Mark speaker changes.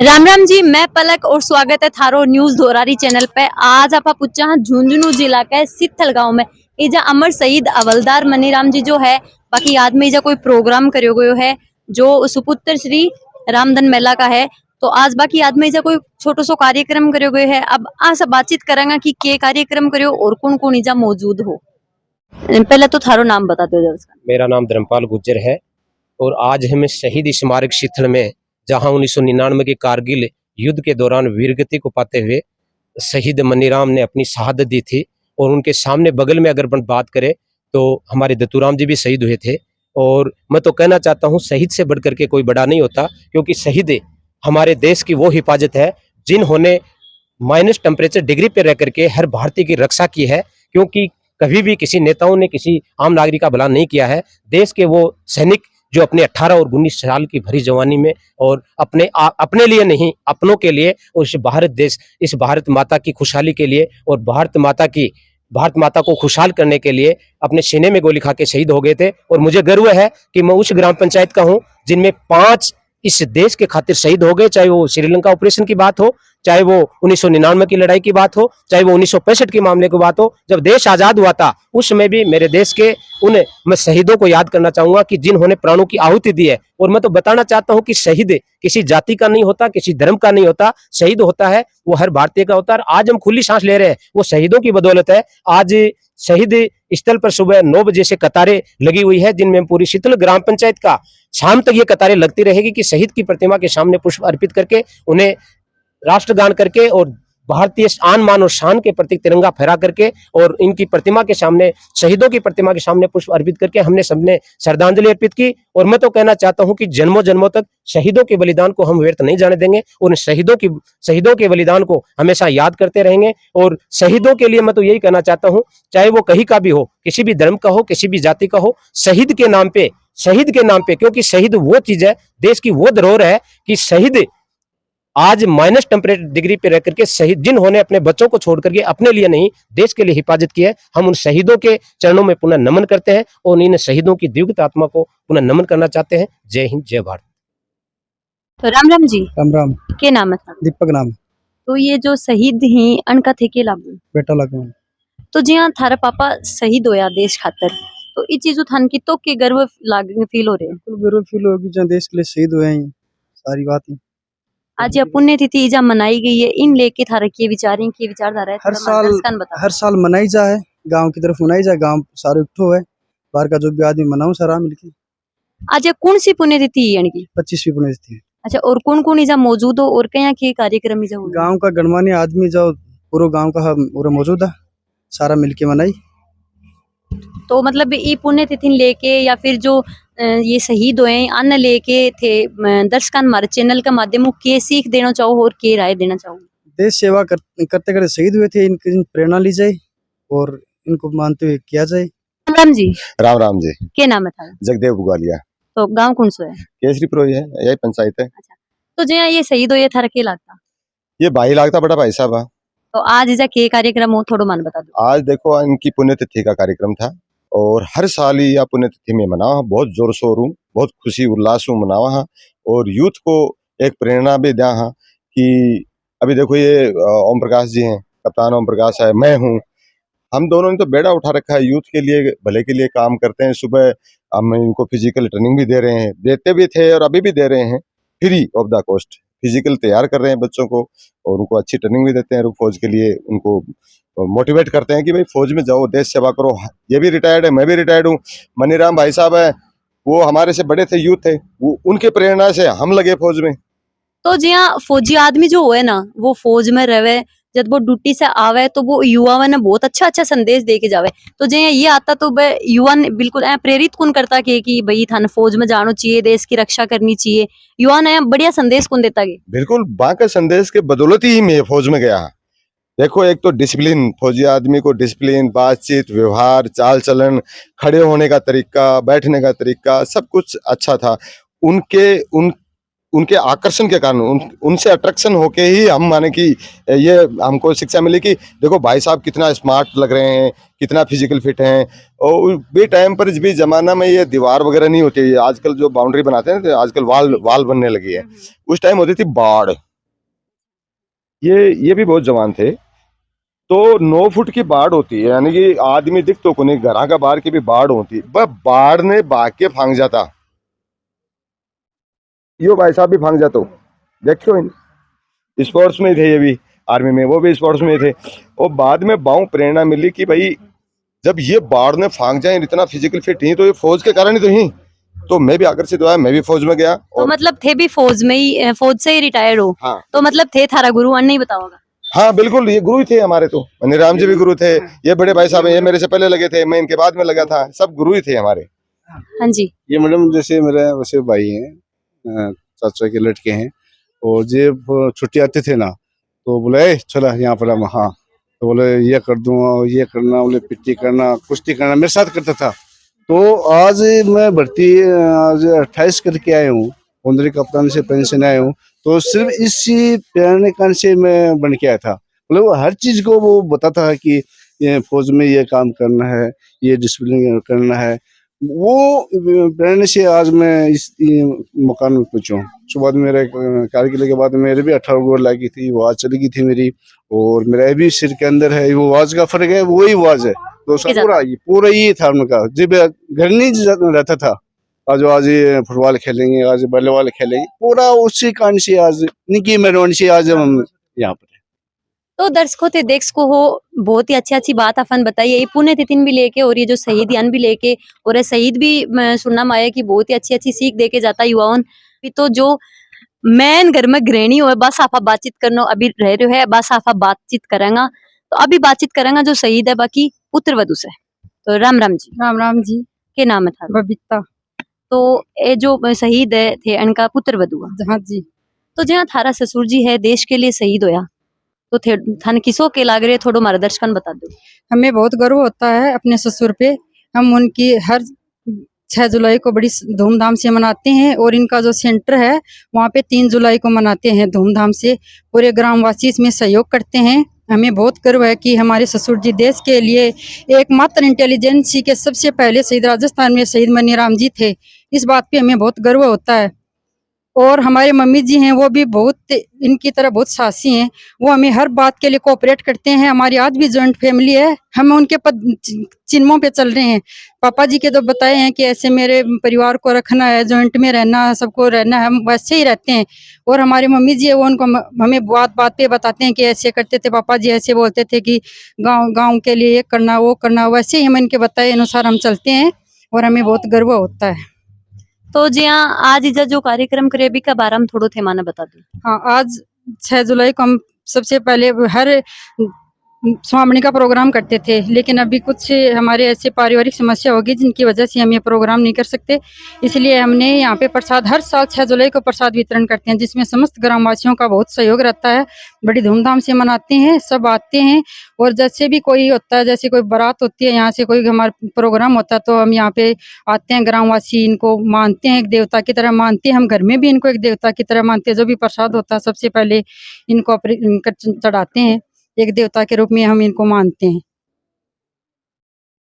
Speaker 1: राम राम जी, मैं पलक और स्वागत है थारो न्यूज धोरारी चैनल पे। आज आप पूछा हाँ झुंझुनू जिला के सित्थल गांव में इजा अमर शहीद हवलदार मनीराम जी जो है बाकी याद में इजा कोई प्रोग्राम करो गयो है जो सुपुत्र श्री रामधन मेला का है। तो आज बाकी याद में इजा कोई छोटो सो कार्यक्रम करो गयो है। अब आज बातचीत करेंगे कि के कार्यक्रम करो और कौन कौन इजा मौजूद हो। पहले तो थारो नाम बता दो।
Speaker 2: मेरा नाम धर्मपाल गुज्जर है और आज हमें शहीद स्मारक सित्थल में जहां 1999 के कारगिल युद्ध के दौरान वीरगति को पाते हुए शहीद मनीराम ने अपनी शहादत दी थी और उनके सामने बगल में अगर बात करें तो हमारे दत्तूराम जी भी शहीद हुए थे। और मैं तो कहना चाहता हूं शहीद से बढ़कर के कोई बड़ा नहीं होता, क्योंकि शहीद हमारे देश की वो हिफाजत है जिन्होंने माइनस टेम्परेचर डिग्री पे रह करके हर भारतीय की रक्षा की है। क्योंकि कभी भी किसी नेताओं ने किसी आम नागरिक का भला नहीं किया है। देश के वो सैनिक जो अपने 18 और 19 साल की भरी जवानी में और अपने लिए नहीं अपनों के लिए और इस भारत देश इस भारत माता की खुशहाली के लिए और भारत माता को खुशहाल करने के लिए अपने सीने में गोली खा के शहीद हो गए थे। और मुझे गर्व है कि मैं उस ग्राम पंचायत का हूं जिनमें 5 इस देश के खातिर शहीद हो गए, चाहे वो श्रीलंका ऑपरेशन की बात हो, चाहे वो 1999 की लड़ाई की बात हो, चाहे वो 1965 के मामले की बात हो। जब देश आजाद हुआ था उसमें भी मेरे देश के मैं शहीदों को याद करना चाहूंगा कि जिन्होंने प्राणों की आहुति दी है। और मैं तो बताना चाहता हूं कि शहीद किसी जाति का नहीं होता, किसी धर्म का नहीं होता, शहीद होता है वो हर भारतीय का होता है। आज हम खुली सांस ले रहे हैं वो शहीदों की बदौलत है। आज शहीद स्थल पर सुबह 9 बजे से कतारें लगी हुई है, जिनमें पूरी सित्थल ग्राम पंचायत का शाम तक ये कतारें लगती रहेगी कि शहीद की प्रतिमा के सामने पुष्प अर्पित करके उन्हें राष्ट्रगान करके और भारतीय आन मान और शान के प्रतीक तिरंगा फहरा करके और इनकी प्रतिमा के सामने शहीदों की प्रतिमा के सामने पुष्प अर्पित करके हमने सबने श्रद्धांजलि अर्पित की। और मैं तो कहना चाहता हूं कि जन्मों जन्मों तक शहीदों के बलिदान को हम व्यर्थ नहीं जाने देंगे और शहीदों के बलिदान को हमेशा याद करते रहेंगे। और शहीदों के लिए मैं तो यही कहना चाहता हूं, चाहे वो कहीं का भी हो, किसी भी धर्म का हो, किसी भी जाति का हो, शहीद के नाम पे, क्योंकि शहीद वो चीज है, देश की वो धरोहर है कि शहीद आज माइनस टेम्परेचर डिग्री पे रह करके शहीद जिन्होंने अपने बच्चों को छोड़ करके अपने लिए नहीं देश के लिए हिफाजत की है, हम उन शहीदों के चरणों में पुनः नमन करते हैं और इन शहीदों की दिव्य आत्मा को पुनः नमन करना चाहते हैं। जय हिंद, जय भारत।
Speaker 1: तो राम राम जी।
Speaker 3: राम राम।
Speaker 1: के नाम है?
Speaker 3: दीपक नाम।
Speaker 1: तो ये जो शहीद ही अनका थे के लागू
Speaker 3: बेटा लागू।
Speaker 1: तो जी हाँ, थारा पापा शहीद होया देश खातर, तो ये चीज थान की तो के गर्व फील हो रहे हैं?
Speaker 3: गर्व फील होगी जहाँ देश के लिए शहीद हुए हैं, सारी बात है।
Speaker 1: आज यह पुण्य तिथि इजा मनाई गई है, इन लेके थारा की विचारधारा है?
Speaker 3: हर साल मनाई जाए, गांव की तरफ मनाई जाए, गांव सारे इकट्ठो है, बाहर का जो भी आदमी मनाऊ सारा मिलके।
Speaker 1: आज कौन सी पुण्य तिथि यानी कि
Speaker 3: 25वीं पुण्य तिथि।
Speaker 1: अच्छा, और कौन कौन इजा मौजूद हो और क्या के कार्यक्रम इजा?
Speaker 3: गाँव का गणमान्य आदमी जो पूरा गाँव का पूरा मौजूद है, सारा मिलके मनाई।
Speaker 1: तो मतलब ये पुण्य तिथि लेके या फिर जो ये शहीद हुए अन्न लेके थे दर्शक हमारे चैनल का माध्यम के सीख देना चाहो और के राय देना चाहो?
Speaker 3: देश सेवा करते करते शहीद हुए थे, इनकी प्रेरणा ली जाए और इनको मानते हुए किया जाए।
Speaker 1: राम राम जी।
Speaker 4: राम राम जी।
Speaker 1: क्या नाम है था?
Speaker 4: जगदेव बुगालिया।
Speaker 1: तो गांव कौन सा है?
Speaker 4: केसरीपुर है, यही पंचायत है।
Speaker 1: अच्छा, तो जो ये शहीद हुए थारा के लागता?
Speaker 4: ये भाई लागता बड़ा भाई साहब।
Speaker 1: तो आज इजा के कार्यक्रम हो थोड़ा मान बता दो।
Speaker 4: आज देखो इनकी पुण्यतिथि का कार्यक्रम था और हर साल ही यह पुण्यतिथि में मनावा, बहुत जोर शोर बहुत खुशी उल्लास मनावा और यूथ को एक प्रेरणा भी दिया कि अभी देखो ये ओम प्रकाश जी हैं, कप्तान ओम प्रकाश है, मैं हूँ, हम दोनों ने तो बेड़ा उठा रखा है, यूथ के लिए भले के लिए काम करते हैं। सुबह हम इनको फिजिकल ट्रेनिंग भी दे रहे हैं, देते भी थे और अभी भी दे रहे हैं, free of the cost physical तैयार कर रहे हैं बच्चों को और उनको अच्छी ट्रेनिंग भी देते हैं। फौज के लिए उनको मोटिवेट करते हैं कि भाई फौज में जाओ, देश सेवा करो। ये भी रिटायर्ड है, मैं भी रिटायर्ड हूँ। मनीराम भाई साहब है, वो हमारे से बड़े थे, यूथ थे, वो उनके प्रेरणा से हम लगे फौज में। तो
Speaker 1: जी हाँ, फौजी आदमी जो हुए ना वो फौज में रहे, जब वो ड्यूटी से आवे तो वो युवा ने बहुत अच्छा संदेश दे के जावे। तो जो ये आता तो युवा ने बिल्कुल प्रेरित कौन करता कि भाई थाने फौज में जाना चाहिए, देश की रक्षा करनी चाहिए, युवा ने बढ़िया संदेश कौन देता के?
Speaker 4: बिल्कुल बाकी संदेश के बदौलत ही मैं फौज में गया। देखो एक तो डिसिप्लिन, फौजी आदमी को डिसिप्लिन, बातचीत, व्यवहार, चाल चलन, खड़े होने का तरीका, बैठने का तरीका, सब कुछ अच्छा था। उनके आकर्षण के कारण उनसे अट्रैक्शन होके ही हम माने कि ये हमको शिक्षा मिली कि देखो भाई साहब कितना स्मार्ट लग रहे हैं, कितना फिजिकल फिट हैं। और भी टाइम पर भी जमाना में ये दीवार वगैरह नहीं होती है, आजकल जो बाउंड्री बनाते हैं आजकल वाल बनने लगी है, उस टाइम होती थी बाड़, ये भी बहुत जवान थे। तो 9 फुट की बाढ़ होती है, यानी कि आदमी दिख तो को नहीं, घरा का बाढ़ की भी बाढ़ होती, वह बाढ़ ने भाग के फांग जाता। यो भाई साहब भी फांग जातो, देखो इन स्पोर्ट्स में थे, ये भी आर्मी में, वो भी स्पोर्ट्स में थे। और बाद में बाऊ प्रेरणा मिली कि भाई जब ये बाढ़ ने फांग जाए, इतना फिजिकल फिट ही तो ये फौज के कारण ही तो ही। तो मैं भी आकर्षित हुआ, मैं भी फौज में गया।
Speaker 1: तो
Speaker 4: और
Speaker 1: मतलब थे भी फौज में ही, फौज से ही रिटायर्ड हो?
Speaker 4: हाँ
Speaker 1: तो मतलब थे थारा गुरु अन नहीं बताओगा?
Speaker 4: हाँ बिल्कुल, ये गुरु ही थे हमारे। तो मनीराम जी भी गुरु थे, ये बड़े भाई साहब हैं, ये मेरे से पहले लगे थे, मैं इनके बाद में लगा था, सब गुरु ही थे हमारे।
Speaker 1: हाँ जी।
Speaker 5: ये मैडम जैसे मेरे वैसे भाई हैं, चाचा के लड़के हैं, और जब छुट्टी आते थे ना तो बोले ए चला यहाँ पर हम, हाँ तो बोले ये कर दूंगा, ये करना, बोले पिट्टी करना, कुश्ती करना, मेरे साथ करता था। तो आज मैं भर्ती आज 28 करके आया हूँ, 15 कप्तान से पेंशन आया हूँ। तो सिर्फ इसी प्रेरणा कारण से मैं बन के आया था। मतलब हर चीज को वो बताता है कि ये फौज में ये काम करना है, ये डिसिप्लिन करना है। वो प्रेरणा से आज मैं इस मुकाम में पहुंचा हूँ। सुबह मेरे कारगिल के बाद मेरे भी 18 गोर लगी थी, वो आज चली गई थी मेरी, और मेरा भी सिर के अंदर है, वो आवाज का फर्क है, वही आवाज है। तो पूरा ये था उनका। जब घर नहीं रहता था, आज ये फुटबॉल खेलेंगे, आज वॉलीबॉल खेलेंगे, पूरा उसी कारण से आज निकी मेहरबानी से आज हम यहाँ पर।
Speaker 1: तो दर्शकों ते देख सको हो, बहुत ही अच्छी अच्छी बात अपन बताइए, ये पुण्य तिथि भी लेके और ये जो शहीद यान भी लेके, और ये शहीद भी सुनना में आया कि बहुत ही अच्छी अच्छी सीख देके जाता युवाओं। तो जो मैन घर में गृहिणी हो, बस आप बातचीत करना अभी रह रहे है, बस आप बातचीत करेंगा। तो अभी बातचीत करेंगा जो शहीद है बाकी पुत्र वधु से। तो राम राम जी।
Speaker 6: राम राम जी।
Speaker 1: के नाम है था?
Speaker 6: बबीता।
Speaker 1: तो ये जो शहीद है थे इनका पुत्र वधु।
Speaker 6: हाँ जी।
Speaker 1: तो जहाँ थारा ससुर जी है देश के लिए शहीद होया, तो थाने किसो के लाग रहे, थोड़ो मार्गदर्शन बता दो।
Speaker 6: हमें बहुत गर्व होता है अपने ससुर पे। हम उनकी हर 6 जुलाई को बड़ी धूमधाम से मनाते हैं, और इनका जो सेंटर है वहाँ पे 3 जुलाई को मनाते हैं धूमधाम से। पूरे ग्रामवासी इसमें सहयोग करते हैं। हमें बहुत गर्व है कि हमारे ससुर जी देश के लिए एकमात्र इंटेलिजेंसी के सबसे पहले शहीद, राजस्थान में शहीद मनीराम जी थे। इस बात पे हमें बहुत गर्व होता है। और हमारे मम्मी जी हैं, वो भी बहुत इनकी तरह बहुत साहसी हैं। वो हमें हर बात के लिए कोऑपरेट करते हैं। हमारी आज भी जॉइंट फैमिली है, हम उनके चिन्हों पे चल रहे हैं। पापा जी के तो बताए हैं कि ऐसे मेरे परिवार को रखना है, जॉइंट में रहना है, सबको रहना है, हम वैसे ही रहते हैं। और हमारे मम्मी जी है, वो उनको हमें बात बात पे बताते हैं कि ऐसे करते थे पापा जी, ऐसे बोलते थे कि गाँव के लिए ये करना वो करना, वैसे ही हम इनके बताए अनुसार हम चलते हैं, और हमें बहुत गर्व होता है।
Speaker 1: तो जी हाँ, आज इजा जो कार्यक्रम करे भी का बारे में थोड़ो थे माना बता दो।
Speaker 6: हाँ, आज 6 जुलाई को हम सबसे पहले हर स्वामणी का प्रोग्राम करते थे, लेकिन अभी कुछ हमारे ऐसे पारिवारिक समस्या होगी जिनकी वजह से हम ये प्रोग्राम नहीं कर सकते। इसलिए हमने यहाँ पे प्रसाद हर साल 6 जुलाई को प्रसाद वितरण करते हैं, जिसमें समस्त ग्रामवासियों का बहुत सहयोग रहता है। बड़ी धूमधाम से मनाते हैं, सब आते हैं। और जैसे भी कोई होता है, जैसे कोई बारात होती है, यहाँ से कोई हमारा प्रोग्राम होता है, तो हम यहाँ पे आते हैं। ग्रामवासी इनको मानते हैं, एक देवता की तरह मानते हैं। हम घर में भी इनको एक देवता की तरह मानते हैं। जो भी प्रसाद होता है सबसे पहले इनको चढ़ाते हैं, एक देवता के रूप में हम इनको मानते हैं।